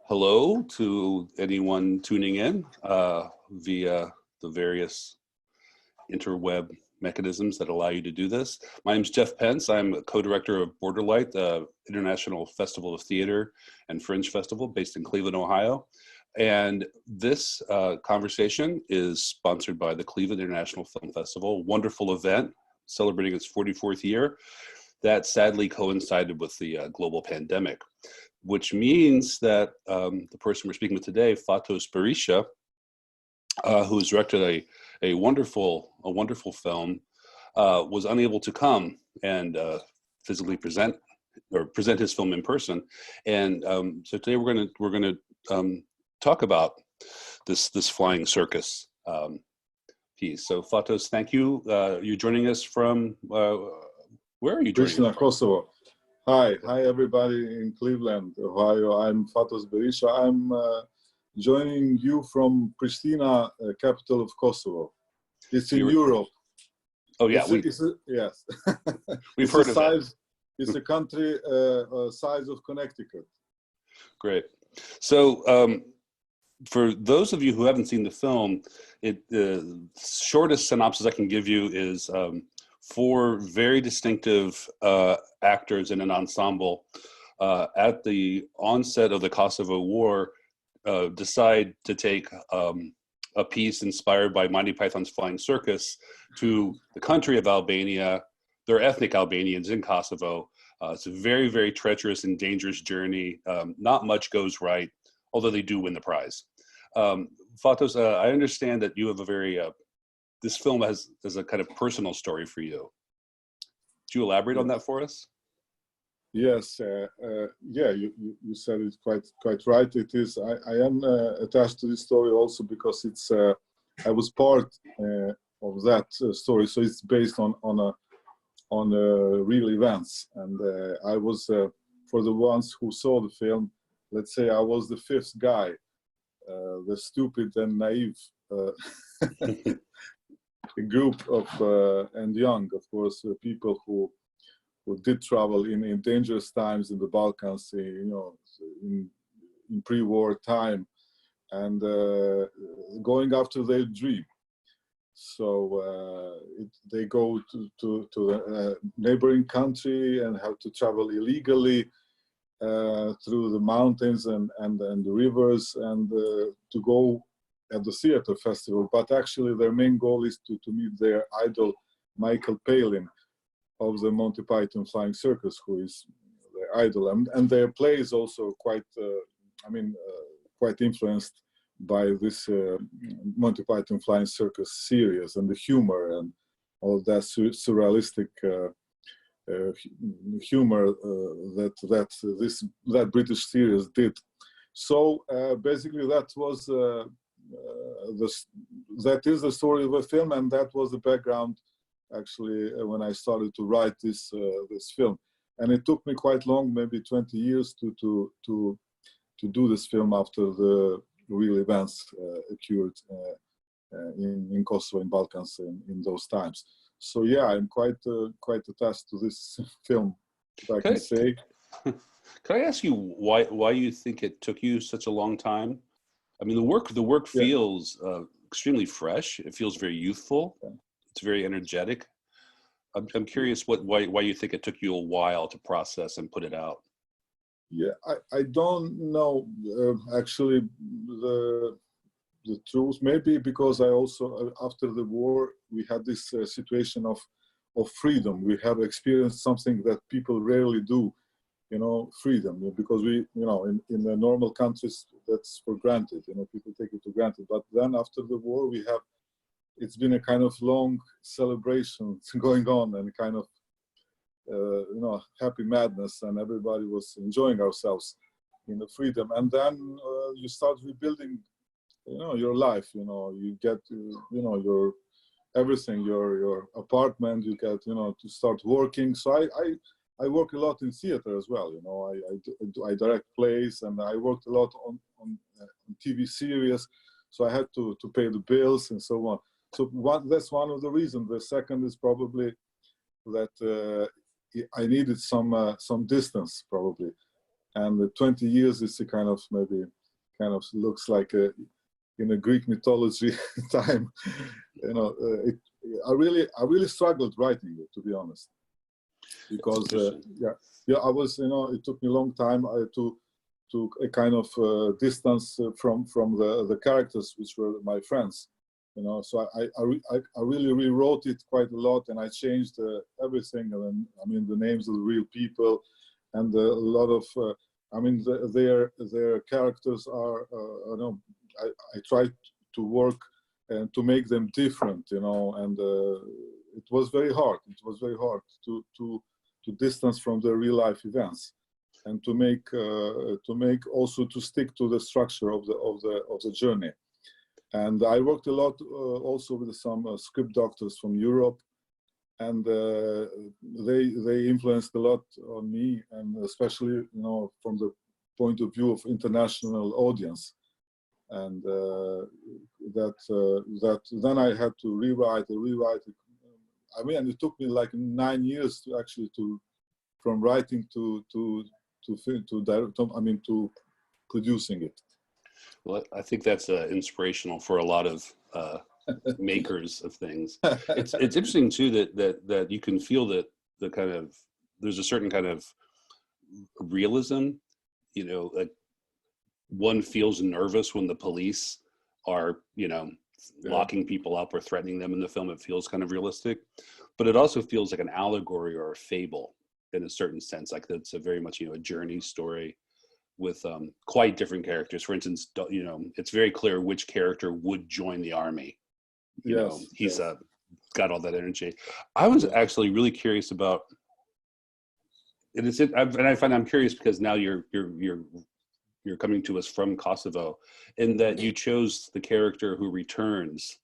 Hello to anyone tuning in via the various interweb mechanisms that allow you to do this. My name is Jeff Pence. I'm a co-director of BorderLight, the International Festival of Theater and Fringe Festival based in Cleveland, Ohio. And this conversation is sponsored by the Cleveland International Film Festival, a wonderful event celebrating its 44th year that sadly coincided with the global pandemic, which means that the person we're speaking with today, Fatos Berisha, who has directed a wonderful film, was unable to come and physically present his film in person. And so today we're gonna talk about this flying circus piece. So Fatos, thank you. You're joining us from where are you joining us from? Kosovo. Hi everybody in Cleveland, Ohio. I'm Fatos Berisha. I'm joining you from Pristina, capital of Kosovo. It's in Europe. Oh yeah, yes. We've heard of it. It's a country size of Connecticut. Great. So for those of you who haven't seen the film, the shortest synopsis I can give you is 4 very distinctive actors in an ensemble at the onset of the Kosovo War decide to take a piece inspired by Monty Python's Flying Circus to the country of Albania. They're ethnic Albanians in Kosovo. It's a very, very treacherous and dangerous journey. Not much goes right, although they do win the prize. Fatos, I understand that you have a very this film has a kind of personal story for you. Could you elaborate on that for us? Yes, yeah, you said it quite right. It is. I am attached to this story also because it's. I was part of that story, so it's based on real events, and I was for the ones who saw the film. Let's say I was the 5th guy, the stupid and naive. A group of and young, of course, people who did travel in dangerous times in the Balkans, in pre-war time, and going after their dream. So they go to a neighboring country and have to travel illegally through the mountains and the rivers and to go at the theater festival, but actually their main goal is to meet their idol, Michael Palin, of the Monty Python Flying Circus, who is their idol, and their play is also quite, quite influenced by this Monty Python Flying Circus series and the humor and all that surrealistic humor that British series did. So basically, that was. That is the story of the film, and that was the background actually when I started to write this film. And it took me quite long, maybe 20 years, to do this film after the real events occurred in Kosovo, in Balkans, in those times. So yeah, I'm quite attached to this film, if I can say. Can I ask you why you think it took you such a long time? I mean, the work feels extremely fresh. It feels very youthful. Yeah. It's very energetic. I'm curious why you think it took you a while to process and put it out. Yeah, I don't know actually the truth. Maybe because I also after the war we had this situation of freedom. We have experienced something that people rarely do. Freedom, because we, in the normal countries, that's for granted, people take it for granted. But then after the war, it's been a kind of long celebration going on and kind of, happy madness, and everybody was enjoying ourselves in the freedom. And then you start rebuilding, your life, you get, your everything, your apartment, you get, to start working. So I work a lot in theater as well. I direct plays, and I worked a lot on TV series. So I had to pay the bills and so on. So that's one of the reasons. The second is probably that I needed some distance, probably. and the 20 years is a kind of maybe kind of looks like a in a Greek mythology time. You know, I really struggled writing it, to be honest, because I was, you know, it took me a long time to a kind of distance from the characters, which were my friends, you know. So I really rewrote it quite a lot, and I changed everything. And then, I mean, the names of the real people, and a lot of I mean, their characters are you know, I tried to work and to make them different, you know, and it was very hard. It was very hard to distance from the real life events, and to make also to stick to the structure of the journey. And I worked a lot also with some script doctors from Europe, and they influenced a lot on me, and especially, you know, from the point of view of international audience. And that then I had to rewrite. I mean, it took me like 9 years to actually from writing to producing it. Well, I think that's inspirational for a lot of makers of things. It's interesting too that you can feel that the kind of, there's a certain kind of realism, you know, like one feels nervous when the police are, you know, locking people up or threatening them in the film. It feels kind of realistic, but it also feels like an allegory or a fable in a certain sense. Like it's a very much, you know, a journey story with quite different characters. For instance, you know, it's very clear which character would join the army. You know, he's got all that energy. I was actually really curious about, and I find I'm curious because now you're coming to us from Kosovo, in that you chose the character who returns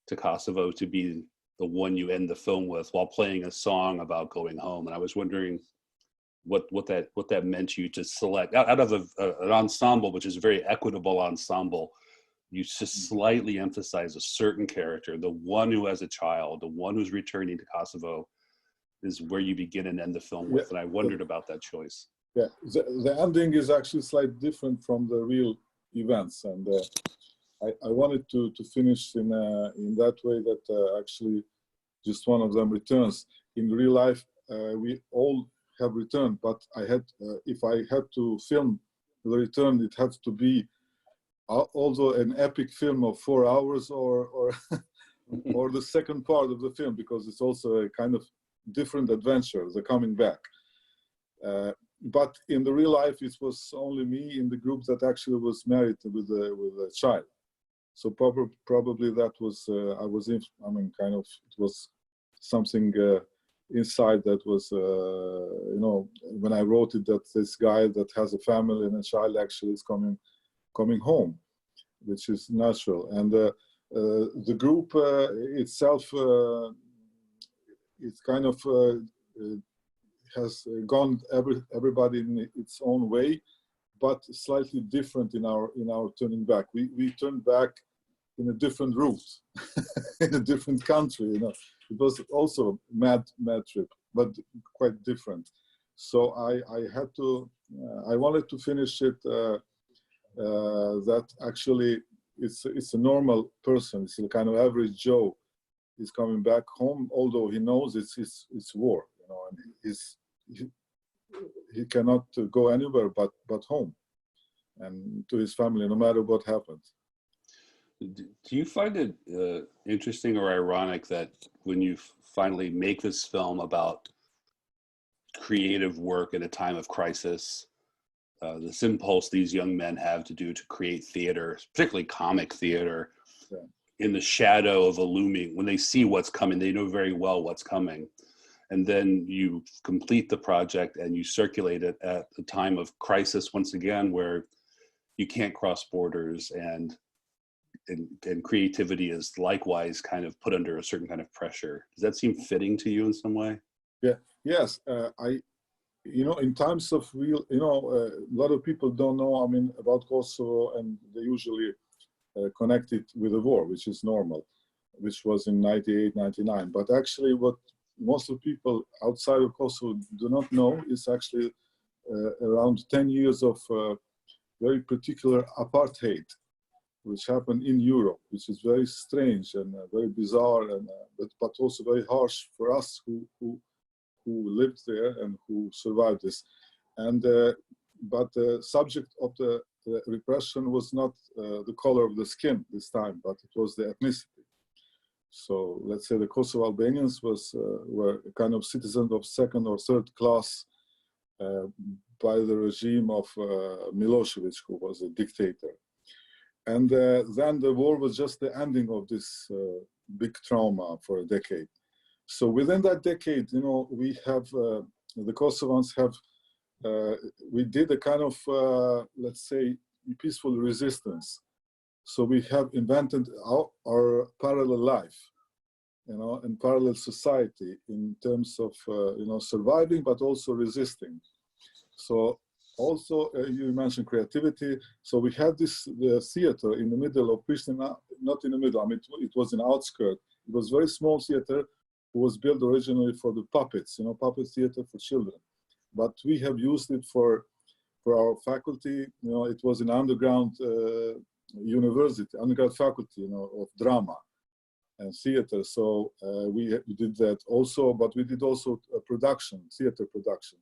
to Kosovo to be the one you end the film with, while playing a song about going home. And I was wondering what that meant to you to select out of an ensemble, which is a very equitable ensemble. You just slightly emphasize a certain character, the one who has a child, the one who's returning to Kosovo, is where you begin and end the film with. And I wondered about that choice. Yeah, the ending is actually slightly different from the real events, and I wanted to finish in that way, that actually just one of them returns. In real life, we all have returned, but I had, if I had to film the return, it had to be also an epic film of 4 hours, or or the second part of the film, because it's also a kind of different adventure, the coming back. But in the real life, it was only me in the group that actually was married with a child. So probably that was I mean, kind of, it was something inside that was, you know, when I wrote it, that this guy that has a family and a child actually is coming home, which is natural. And the group itself, it's kind of has gone everybody in its own way, but slightly different in our turning back. We turned back in a different route, in a different country. You know, it was also mad trip, but quite different. So I had to, I wanted to finish it that actually it's a normal person. It's a kind of average Joe. He's coming back home, although he knows it's war. You know, and he cannot go anywhere but home and to his family, no matter what happens. Do you find it interesting or ironic that when you finally make this film about creative work in a time of crisis, this impulse these young men have to do to create theater, particularly comic theater, in the shadow of a looming, when they see what's coming, they know very well what's coming. And then you complete the project and you circulate it at a time of crisis once again, where you can't cross borders, and creativity is likewise kind of put under a certain kind of pressure. Does that seem fitting to you in some way? Yeah. Yes. You know, in times of real, you know, a lot of people don't know, I mean, about Kosovo, and they usually connect it with the war, which is normal, which was in 98, 99. But actually what most of the people outside of Kosovo do not know is actually around 10 years of very particular apartheid, which happened in Europe, which is very strange and very bizarre, and but also very harsh for us who lived there and who survived this. And but the subject of the repression was not the color of the skin this time, but it was the ethnicity. So let's say the Kosovo Albanians were kind of citizens of second or third class by the regime of Milosevic, who was a dictator. And then the war was just the ending of this big trauma for a decade. So within that decade, you know, we have, the Kosovans have, we did a kind of, let's say, peaceful resistance. So we have invented our parallel life, you know, and parallel society in terms of, you know, surviving, but also resisting. So also, you mentioned creativity. So we had this theater in the middle of Pristina, not in the middle, I mean, it was an outskirt. It was a very small theater, who was built originally for the puppets, you know, puppet theater for children. But we have used it for our faculty. You know, it was an underground university, underground faculty, you know, of drama and theater. So we did that also, but we did also a production, theater production,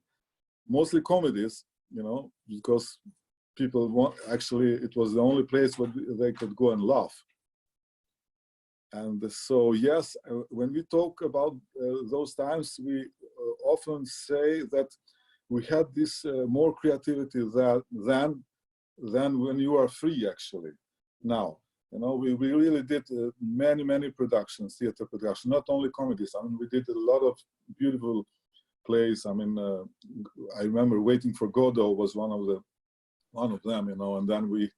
mostly comedies, you know, because people want, actually, it was the only place where they could go and laugh. And so, yes, when we talk about those times, we often say that we had this more creativity than when you are free, actually. Now, you know, we really did many productions, theater productions, not only comedies. I mean, we did a lot of beautiful plays. I mean, I remember Waiting for Godot was one of them, you know, and then we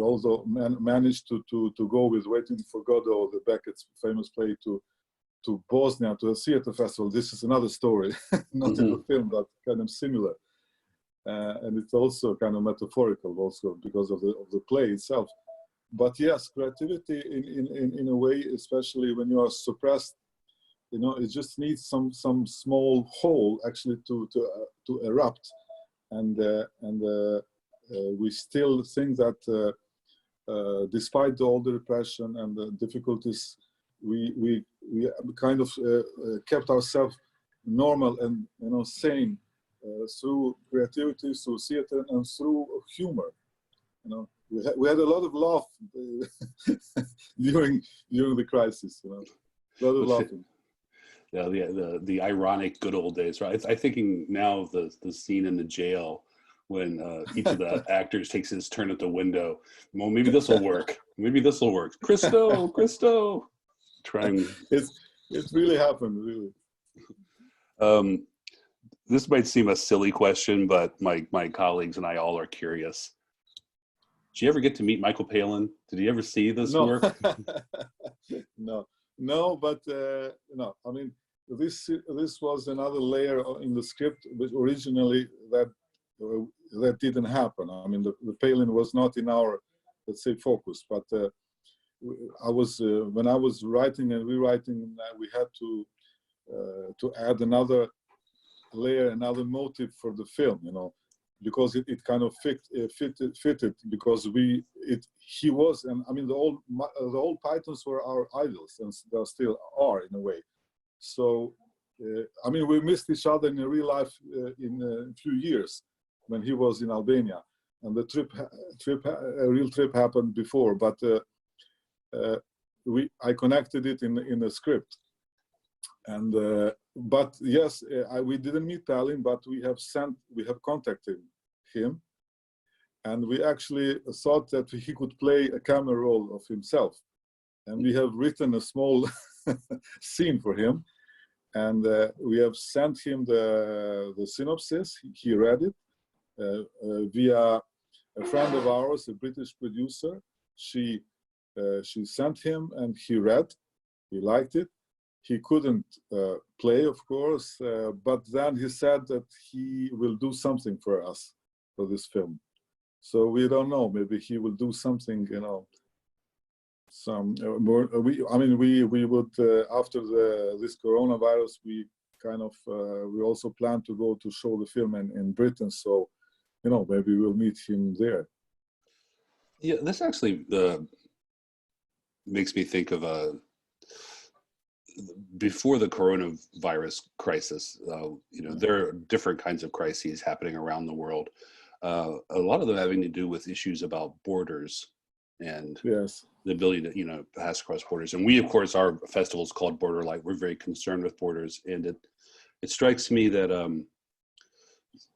also managed to go with Waiting for Godot, the Beckett's famous play, to Bosnia, to a theater festival. This is another story, not in the film, but kind of similar. And it's also kind of metaphorical also because of the play itself. But yes, creativity in a way, especially when you are suppressed, you know, it just needs some small hole actually to erupt. And we still think that despite all the repression and the difficulties, we kind of kept ourselves normal and, you know, sane through creativity, through theater, and through humor. You know, we had a lot of laugh during the crisis. You know, a lot of laughing. Yeah, the ironic good old days, right? I'm thinking now of the scene in the jail when each of the actors takes his turn at the window. Well, maybe this will work. Maybe this will work. Christo. Trying. It really happened, really. This might seem a silly question, but my colleagues and I all are curious. Did you ever get to meet Michael Palin? Did you ever see this work? No, but no. I mean, this was another layer in the script, which originally that didn't happen. I mean, the Palin was not in our, let's say, focus. But I was when I was writing and rewriting, we had to add another layer, another motive for the film. You know, because it kind of fitted because he was, and I mean the old Pythons were our idols, and they still are in a way. So I mean, we missed each other in real life in a few years when he was in Albania, and the a real trip happened before, but I connected it in the script. And but yes, we didn't meet Palin, but we have contacted him, and we actually thought that he could play a camera role of himself, and we have written a small scene for him, and we have sent him the synopsis. He read it via a friend of ours, a British producer. She sent him, and he read. He liked it. He couldn't play, of course, but then he said that he will do something for us for this film. So we don't know. Maybe he will do something, you know, some more. We would after this coronavirus, we kind of, we also plan to go to show the film in Britain. So, you know, maybe we'll meet him there. Yeah, this actually makes me think of before the coronavirus crisis. You know, there are different kinds of crises happening around the world. A lot of them having to do with issues about borders and Yes. the ability to, you know, pass across borders. And we, of course, our festival is called BorderLight. We're very concerned with borders, and it strikes me that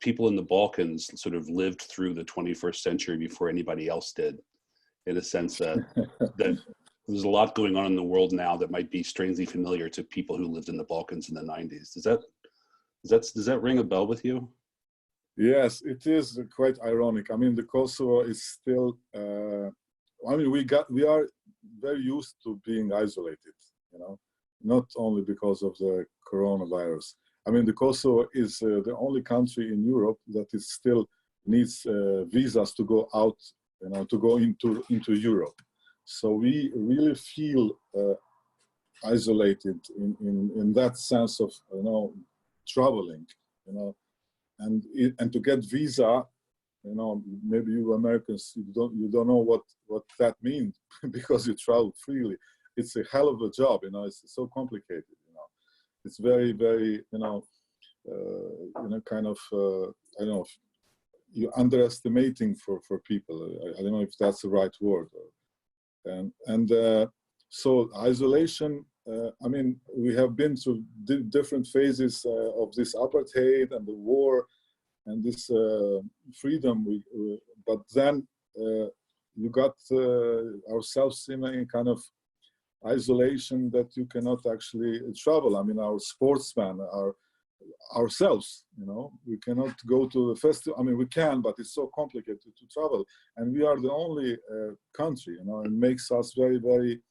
people in the Balkans sort of lived through the 21st century before anybody else did, in a sense that that there's a lot going on in the world now that might be strangely familiar to people who lived in the Balkans in the 90s. Does that ring a bell with you? Yes, it is quite ironic. I mean, the Kosovo is still. I mean, we are very used to being isolated. You know, not only because of the coronavirus. I mean, the Kosovo is the only country in Europe that is still needs visas to go out, you know, to go into Europe. So we really feel isolated in that sense of, you know, traveling, you know, and to get visa, you know, maybe you Americans, you don't know what that means because you travel freely. It's a hell of a job, you know. It's so complicated, you know. It's very, very, you know, kind of, I don't know, you're underestimating for people. I don't know if that's the right word. So isolation. I mean, we have been through different phases of this apartheid and the war, and this freedom. But then you got ourselves in a kind of isolation that you cannot actually travel. I mean, our sportsmen, ourselves, you know, we cannot go to the festival. I mean, we can, but it's so complicated to travel. And we are the only country, you know, it makes us very, very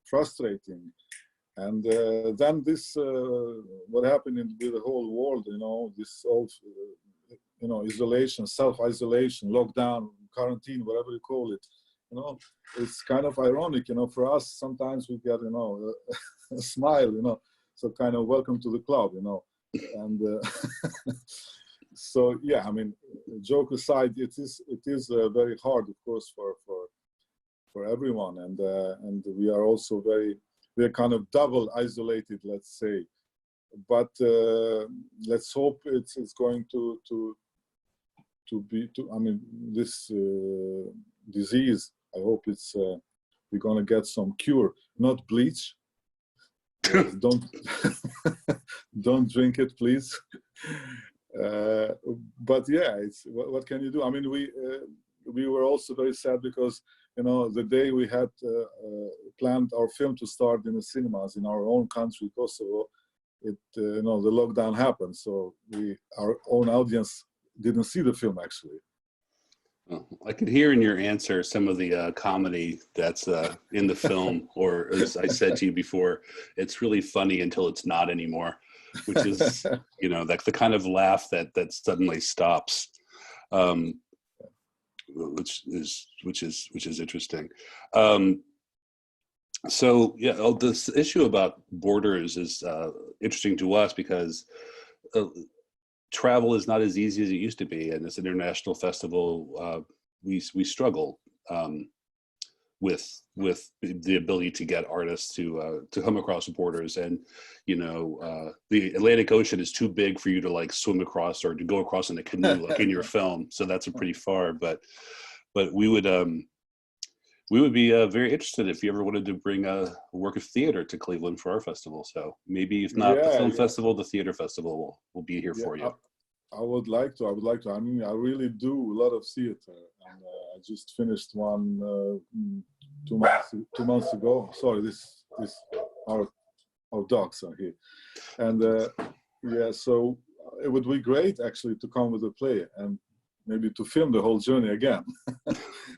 frustrating. And then this, what happened with the whole world, you know, this whole, you know, isolation, self-isolation, lockdown, quarantine, whatever you call it, you know, it's kind of ironic, you know, for us, sometimes we get, you know, a smile, you know, so kind of welcome to the club, you know. And so, yeah, I mean, joke aside, it is very hard, of course, for everyone. And we are also we are kind of double isolated, let's say. But let's hope it's going to I mean, this disease, I hope it's we're gonna get some cure, not bleach. Don't don't drink it, please. But yeah, it's what can you do? I mean, we were also very sad because, you know, the day we had planned our film to start in the cinemas in our own country, Kosovo, you know, the lockdown happened, so our own audience didn't see the film actually. Well, I could hear in your answer some of the comedy that's in the film, or as I said to you before, it's really funny until it's not anymore, which is, you know, that's the kind of laugh that suddenly stops, which is interesting. So yeah, this issue about borders is interesting to us because travel is not as easy as it used to be, and as an international festival, we struggle with the ability to get artists to come across borders. And you know, the Atlantic Ocean is too big for you to like swim across or to go across in a canoe like in your film. So that's a pretty far. But we would be very interested if you ever wanted to bring a work of theater to Cleveland for our festival. So maybe if not the film festival, the theater festival will be here for you. I would like to. I mean, I really do a lot of theater, and I just finished one 2 months ago. Sorry, this our dogs are here, and yeah, so it would be great actually to come with a play and maybe to film the whole journey again.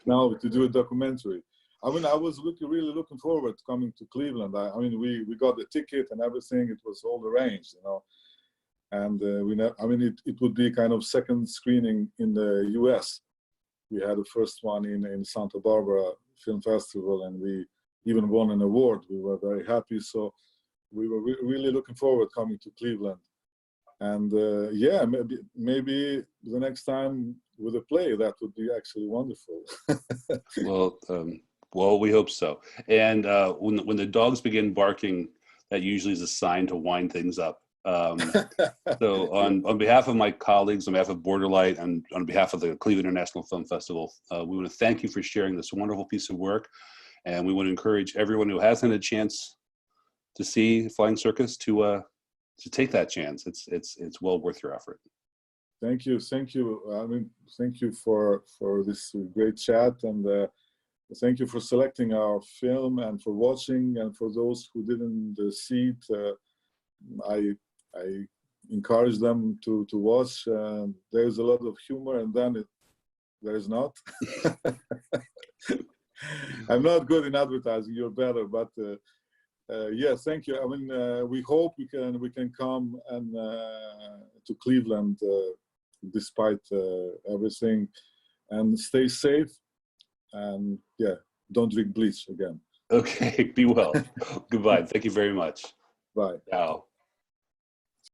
Now to do a documentary. I mean, I was really looking forward to coming to Cleveland. I mean, we got the ticket and everything. It was all arranged, you know. And I mean, it would be kind of second screening in the U.S. We had the first one in Santa Barbara Film Festival, and we even won an award. We were very happy. So we were really looking forward coming to Cleveland. And yeah, maybe the next time with a play, that would be actually wonderful. Well, we hope so. And when the dogs begin barking, that usually is a sign to wind things up. So on behalf of my colleagues, on behalf of BorderLight, and on behalf of the Cleveland International Film Festival, we want to thank you for sharing this wonderful piece of work. And we want to encourage everyone who hasn't had a chance to see Flying Circus to take that chance. It's well worth your effort. Thank you. I mean, thank you for this great chat, and thank you for selecting our film and for watching. And for those who didn't see it, I encourage them to watch. There's a lot of humor, and then there's not. I'm not good in advertising. You're better, but yeah, thank you. I mean, we hope we can come and to Cleveland despite everything, and stay safe. And yeah, don't drink bleach again. Okay, be well. Goodbye. Thank you very much. Bye. Ciao.